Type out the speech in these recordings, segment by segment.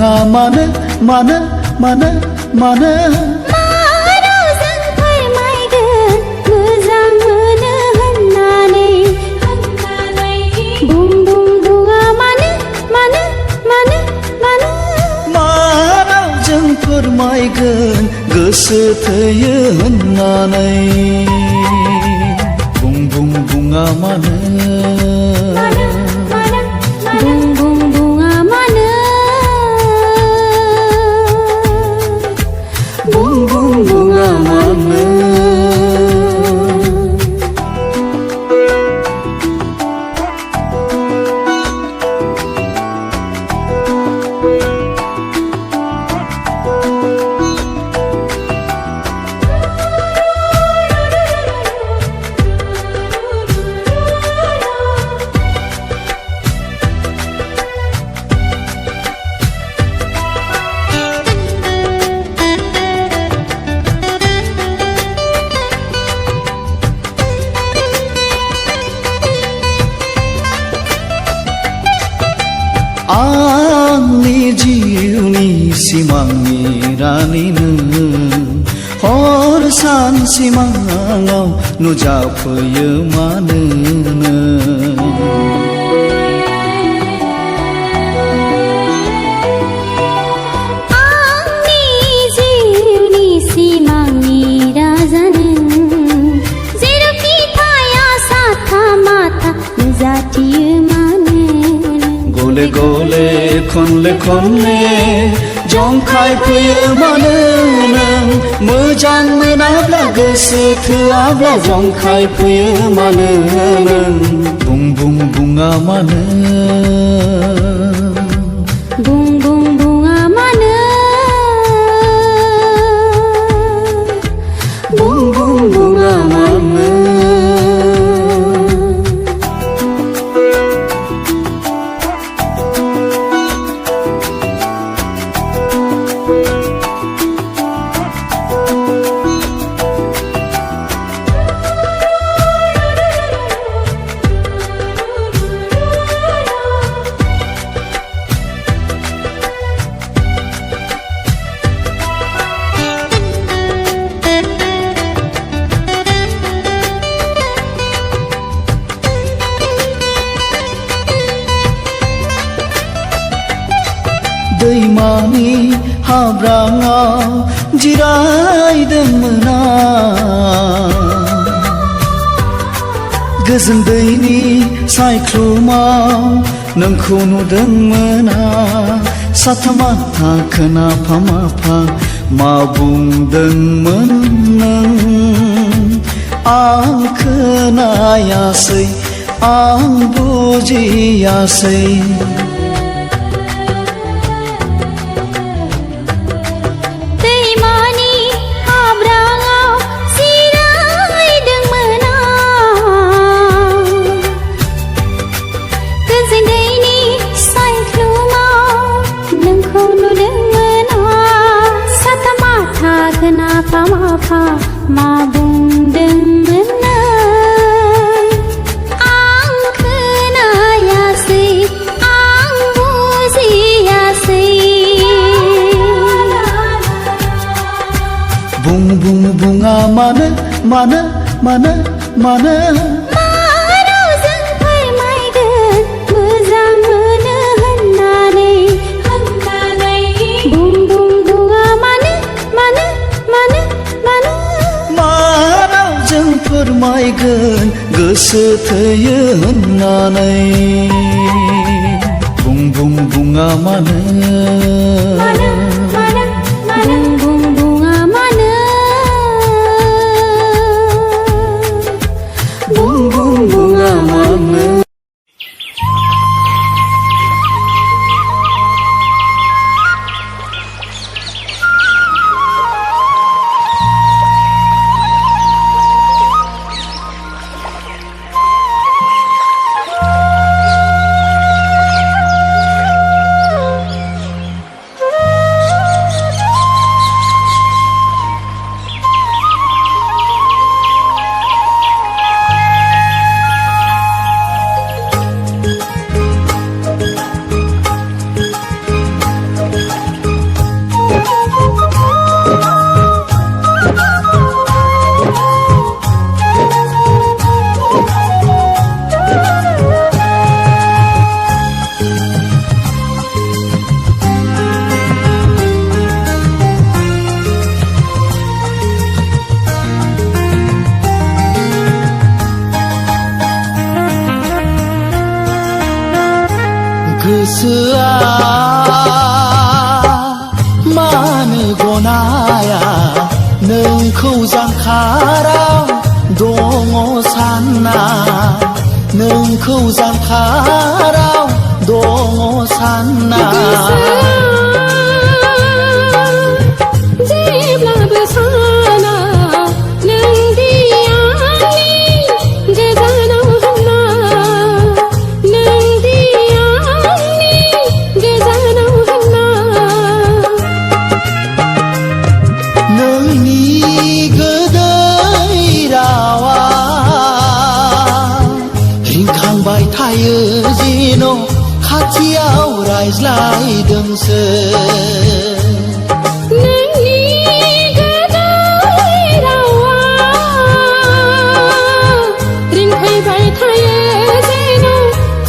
बुङा मानो मानो मानो मानो माराव जों फोरमायगोन मोजां मोनो होननानै बुं बुं बुङा मानो मानो मानो मानो माराव जों फोरमायगोन गोसो थोयो होननानै बुं बुं बुङा मानो बुं बुं बुङा मानो बुं बुं बुङा मानो आंनि जिउनि सिमांनि रानि नों हर सान सिमाङाव नुजाफैयो मानो आंनि जिउनि सिमांनि राजा नों जेरावखि थाया साथा माथा नुजाथियो मानो गले गले खनले खनले जंखाय फैयो मानो नों मोजां मोनाब्ला गोसो थोआब्ला जंखाय फैयो मानो नों बुं बुं बुङा मानो बुं बुं बुङा मानो बुं बुं बुङा मानो दैमानि हाब्राङाव जिरायदोंमोन आं गोजोन दैनि सायख्लुमाव नोंखौ नुदोंमोन आं साथा माथा खोनाफा माफा मा बुंदोंमोन नों आं खोनायासै आं बुजियासै दैमानि हाब्राङाव जिरायदोंमोन आं गोजोन दैनि सायख्लुमाव नोंखौ नुदोंमोन आं साथा माथा खोनाफा माफा मा बुंदोंमोन नों आं खोनायासै आं बुजियासै बुं बुं बुङा मानो मानो मानो मानो माराव जों फोरमायगोन मोजां मोनो होननानै बुं बुं बुङा मानो मानो मानो मानो माराव जों फोरमायगोन गोसो थोयो होननानै बुं बुं बुङा मानो बुं बुं बुङा मानो बुं बुं बुङा मानो गोसोआ मानो गनाया नोंखौ जानखाराव दङ सानना नोंखौ जानखाराव दङ सानना जेब्लाबो साना नोंदि आंनि गोजानाव होनना नोंदि आंनि गोजानाव होनना नोंनि गोदै रावा रिंखांबाय थायो जेन' खाथियाव रायज्लायदोंसो नोंनि गोदै रावा रिंखांबाय थायो जेन'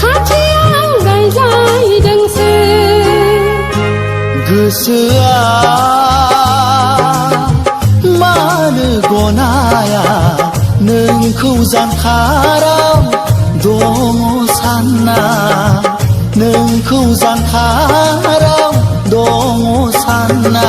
खाथियाव रायज्लायदोंसो गोसोआ मानो गनाया नोंखौ जानखाराव दङ सानना नोंखौ जानखाराव दङ सानना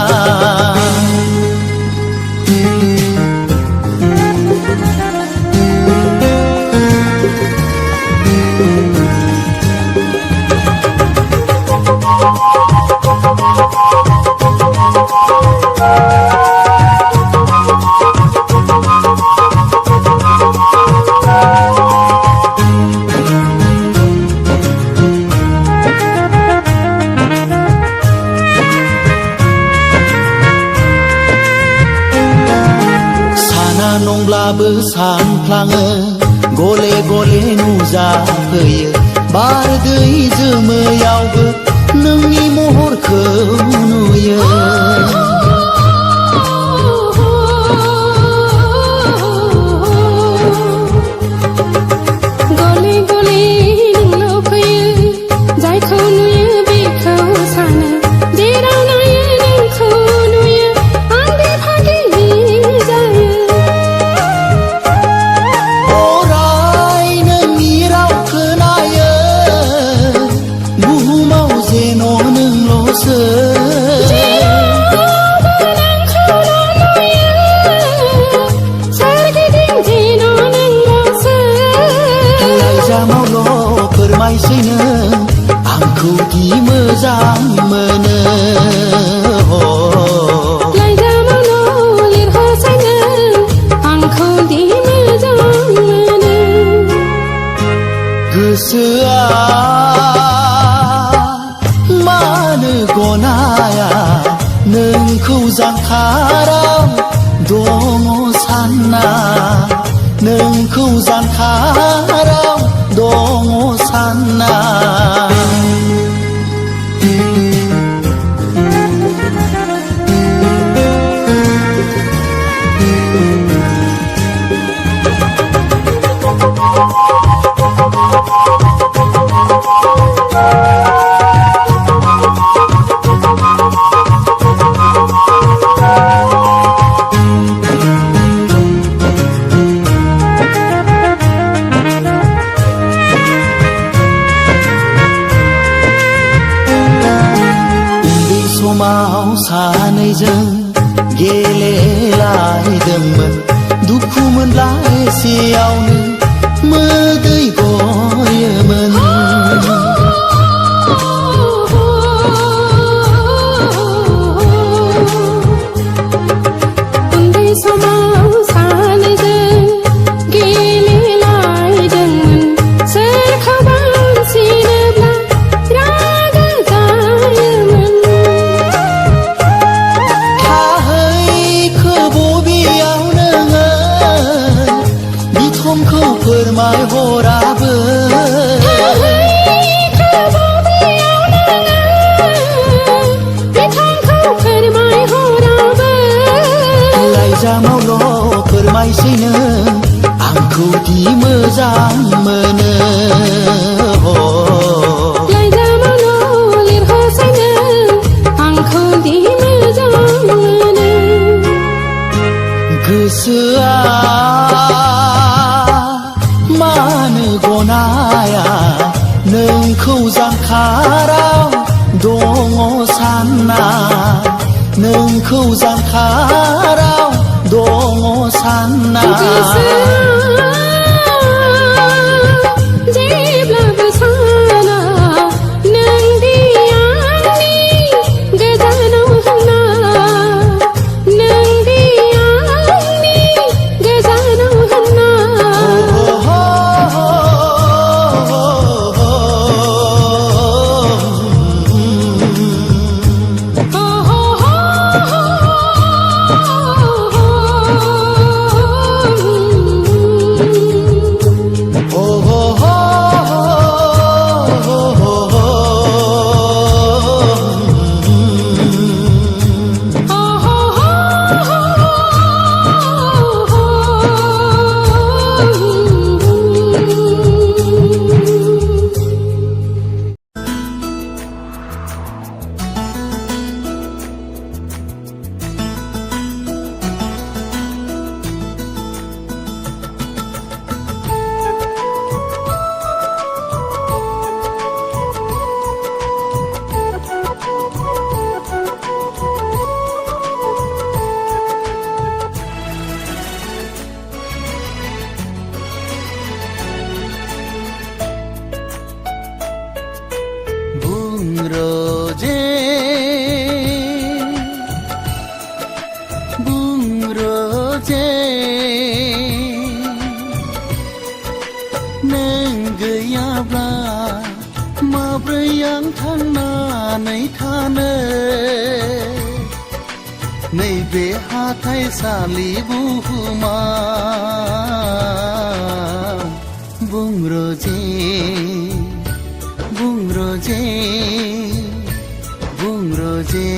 नंब्लाबो सानफ्लाङो गले गले नुजाफैयो बार दै जोमैयावबो नोंनि महरखौ नुयो गले गले नोंनाव फैयो जायखौ नुयो बेखौ सानो जेराव नायो नोंखौ नुयो आंदि फागिलि जायो लाइजामावल' फोरमायसै नों आंखौ दि मोजां मोनो लाइजामावल' लिरहरसै नों आंखौ दि मोजां मोनो गोसोआ मानो गनाया नोंखौ जानखाराव दङ सानना नोंखौ जानखाराव दङ सानना समाव सानैजों गेलेलायदोंमोन दुखु मोनब्ला एसेयावनो मोदै गयोमोन उन्दै समाव सानैजों गेलेलायदोंमोन सोरखौबा अनसिनोब्ला रागा जायोमोन बिथंखौ फोरमायहराबो लाइजामावल' फोरमायसै नों आंखौ दि मोजां मोनो लाइजामावल' लिरहरसै नों आंखौ दि मोजां मोनो गोसोआ मानो गनाया नोंखौ जांखाराव दङ सानना नोंखौ जांखाराव दङ सानना जेब्लाबो साना नोंदि आंनि गोजानाव होनना नोंदि आंनि गोजानाव होनना बुंरोजे नों गैयाब्ला माब्रै आं थांनानै थानो नैबे हाथाइसालि बुहुमाव बुंरोजे बुंरोजे बुंरोजे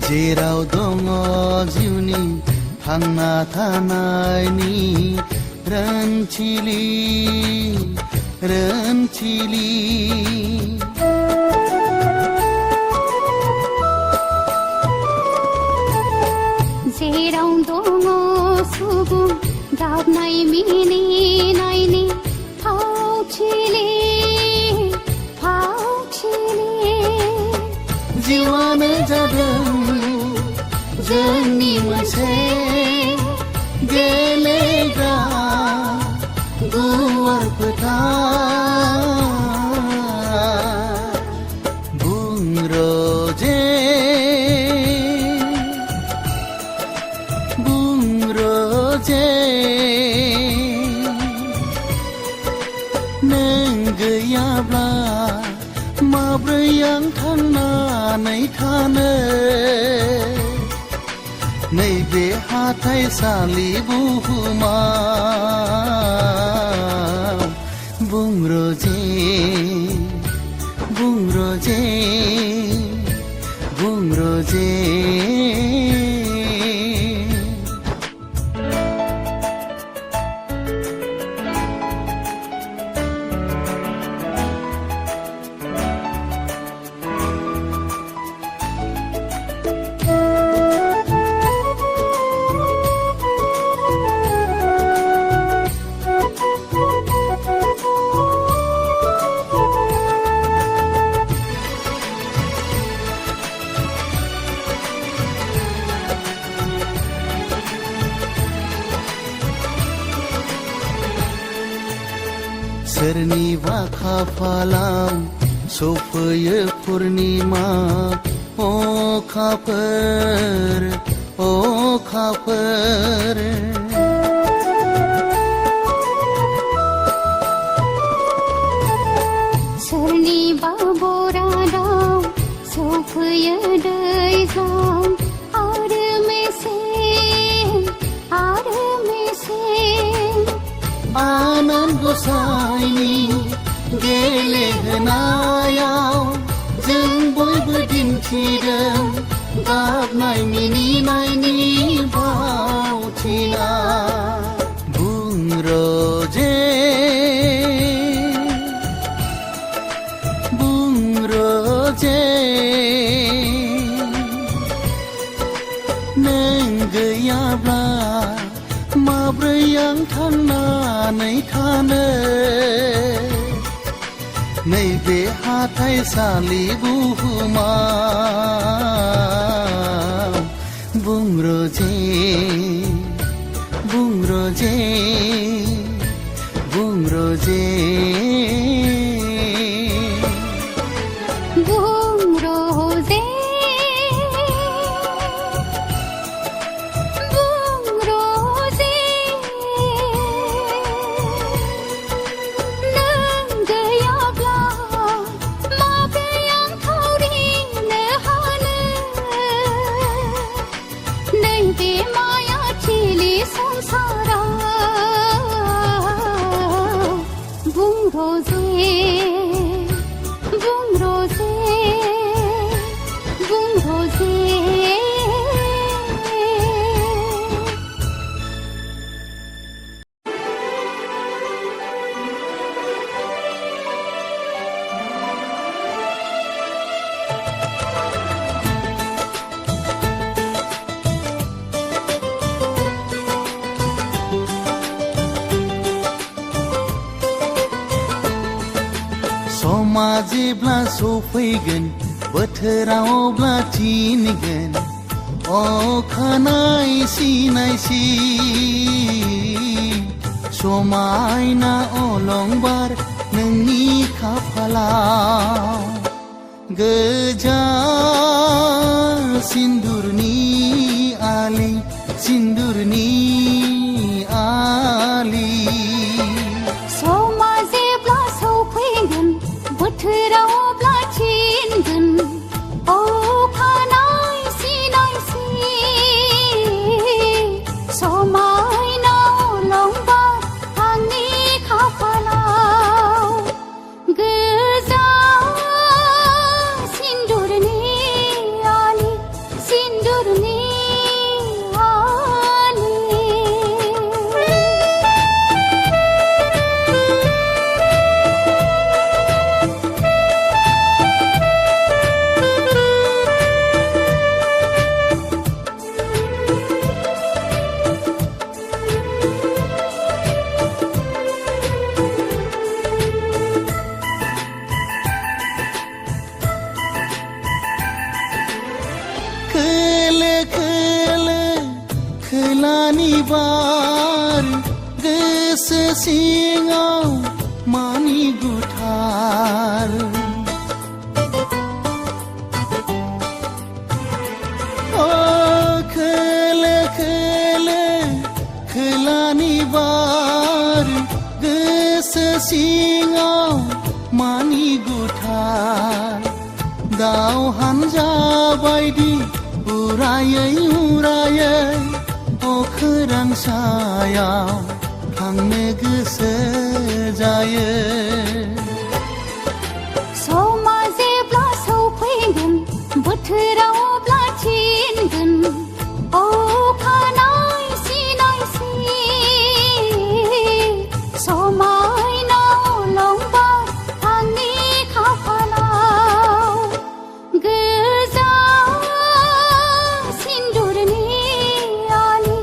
जेराव दङ जिउनि थांना थानायनि रोनथिलि रोनथिलि जेराव दङ सुबुं गाबनाय मिनिनायनि फावथिलि जिउआनो जादों जोंनि मोनसे गेलेग्रा गुवार फोथार बुंरोजे बुंरोजे नों गैयाब्ला माब्रै आं थांनानै थानो नैबे हाथाइसालि बुहुमाव बुंरोजे बुंरोजे बुंरोजे सोरनिबा खाफालाव सफैयो पुर्निमा अखाफोर सोरनिबा बरादाव सफैयो दैज्लां आरो मेसें आनान गसाइनि गेलेहोनायाव जों बयबो दिन्थिदों गाबनाय मिनिनायनि भावथिना बुं रजे नों गैयाब्ला माब्रै आं थांनानै थानो नैबे हाथाइसालि बुहुमाव बुं रजे बुं रजे बुं रजे समा जेब्ला सफैगोन बोथोरावब्ला थिनगोन अखानायसि नायसि समायना अलंबार नोंनि खाफालाव गोजा सिन्दुरनि आलि बोथोरावब्ला थिनगोन अखानायसि समायना अलंबार आंनि खाफालाव गोजा सिन्दुरनि आलि खोलानि बार गोसो सिङाव मानि गुथार खोलानि बार गोसो सिङाव मानि गुथार दाव हानजा बायदि उरायै अखोरां सायाव थांनो गोसो जायो समा जेब्ला सफैगोन बोथोरावब्ला थिनगोन अखानायसि समायना अलंबार आंनि खाफालाव गोजा सिन्दुरनि आलि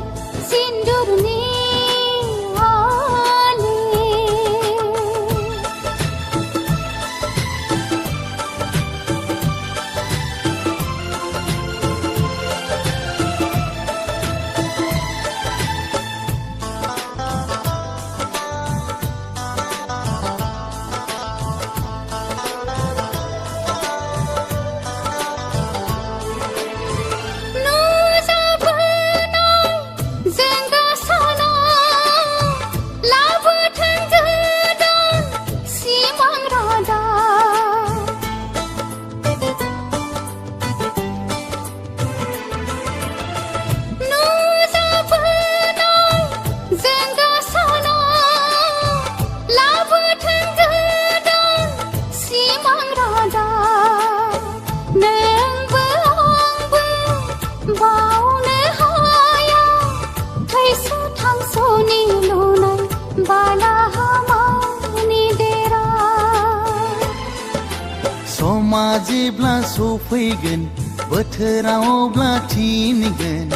समा जेब्ला सफैगोन बोथोरावब्ला थिनगोन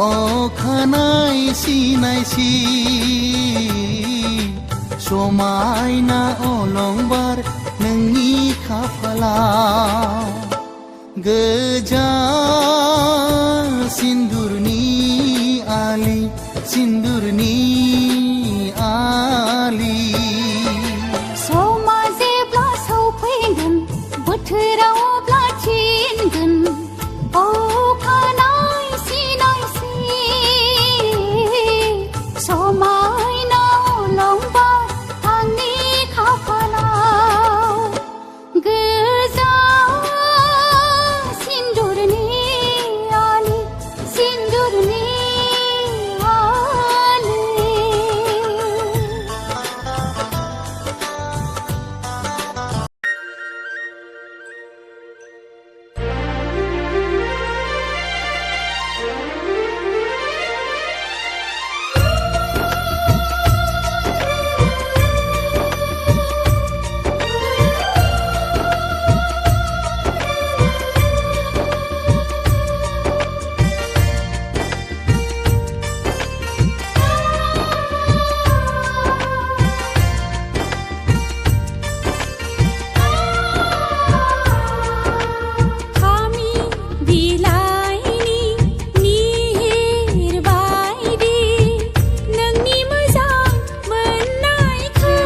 अखानायसि नायसि समायना अलंबार नोंनि खाफालाव गोजा सिन्दुरनि आलि सिन्दुरनि आलि समा जेब्ला सफैगोन बोथोरावब्ला थिनगोन अखानायसि नायसि समायना अलंबार आंनि खाफालाव गोजा सिन्दुरनि आलि सिन्दुरनि आलि फामि बिलाइनि निहिर बायदि नोंनि मोजां मोननायखौनो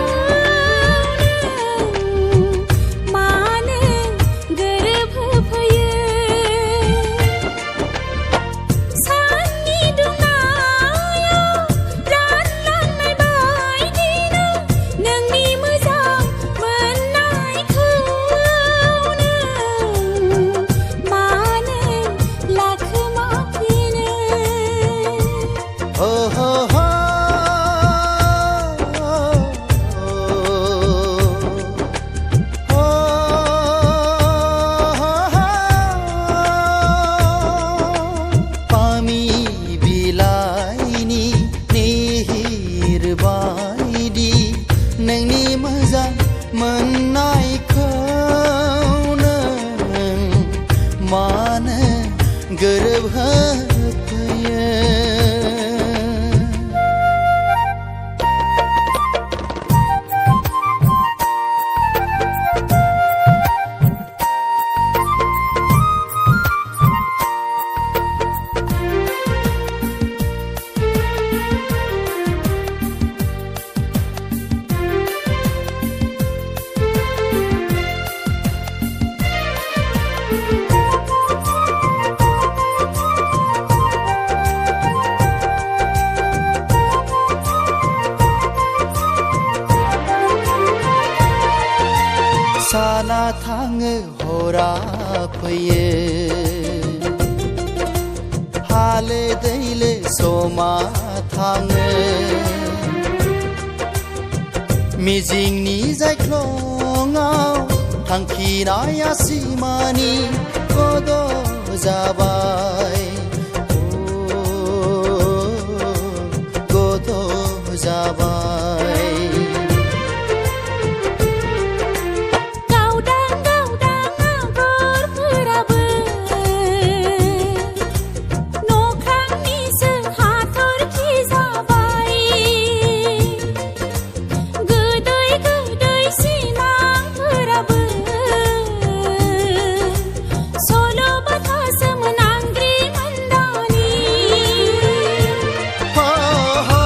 मानो गोरोबहोफैयो साननि दुंनायाव रानलांनाय बायदिनो नोंनि मोजां मोननायखौनो मानो लाखोमाफिनो हो हो हो पामि बिलाइनि निहिर बायदि नोंनि मोजां मोननायखौनो मानो गोरोबहोफैयो साना थाङो हरा फैयो हालो दैलो समा थाङो मिजिंनि जायख्लङाव थांखिनाया सिमानि गद' जाबाय गद' जाबाय गावदां गावदां आगरफोराबो नख्रांनिसो हाथरखि जाबाय गोदै गोदै सिमांफोराबो सल'बाथासो मोनांग्रि मोन्दानि हो हो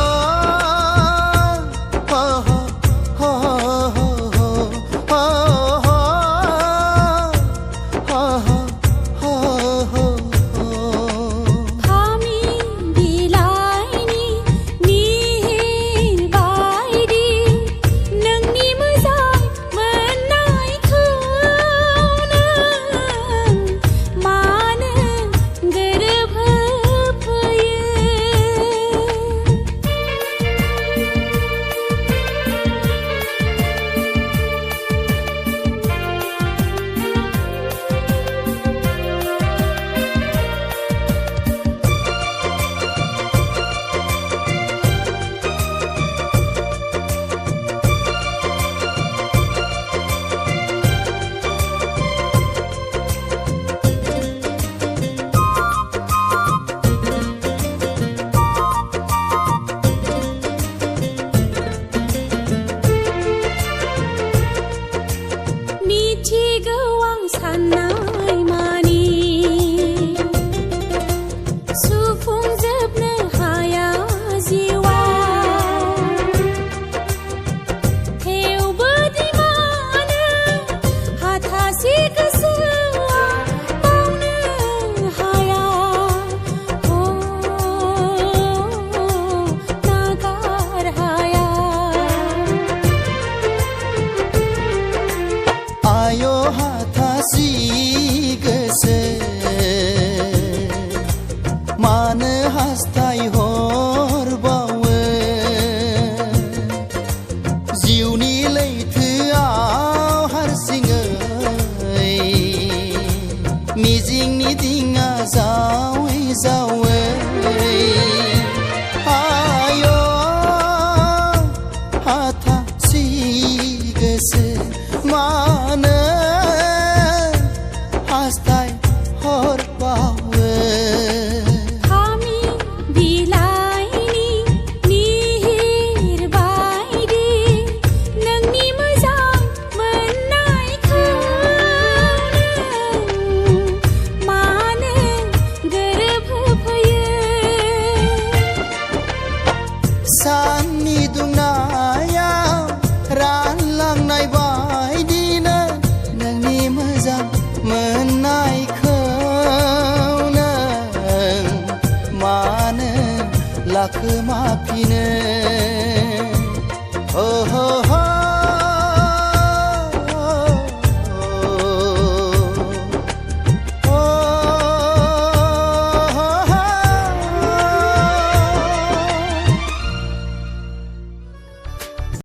गोबां साननाय मानि सुफुंजोबनो हाया जिउआ थेवबो दि मानो हाथासे गोसोआ बावनो हाया नागार हाया आय' हाथासि गोसो मानो हास्थाय हरबावो जिउनि लैथोआव हारसिङै मिजिंनि दिङा जावै जावै आय' हाथासि गोसो मानो हास्थाय हरबावो खामि बिलाइनि निहिर बायदि नोंनि मोजां मोननायखौ नों मानो गोरोबहोफैयो साननि दुंनायाव रानलांनाय बायदिनो नोंनि मोजां मोननायखौ नों मानो लाखोमाफिनो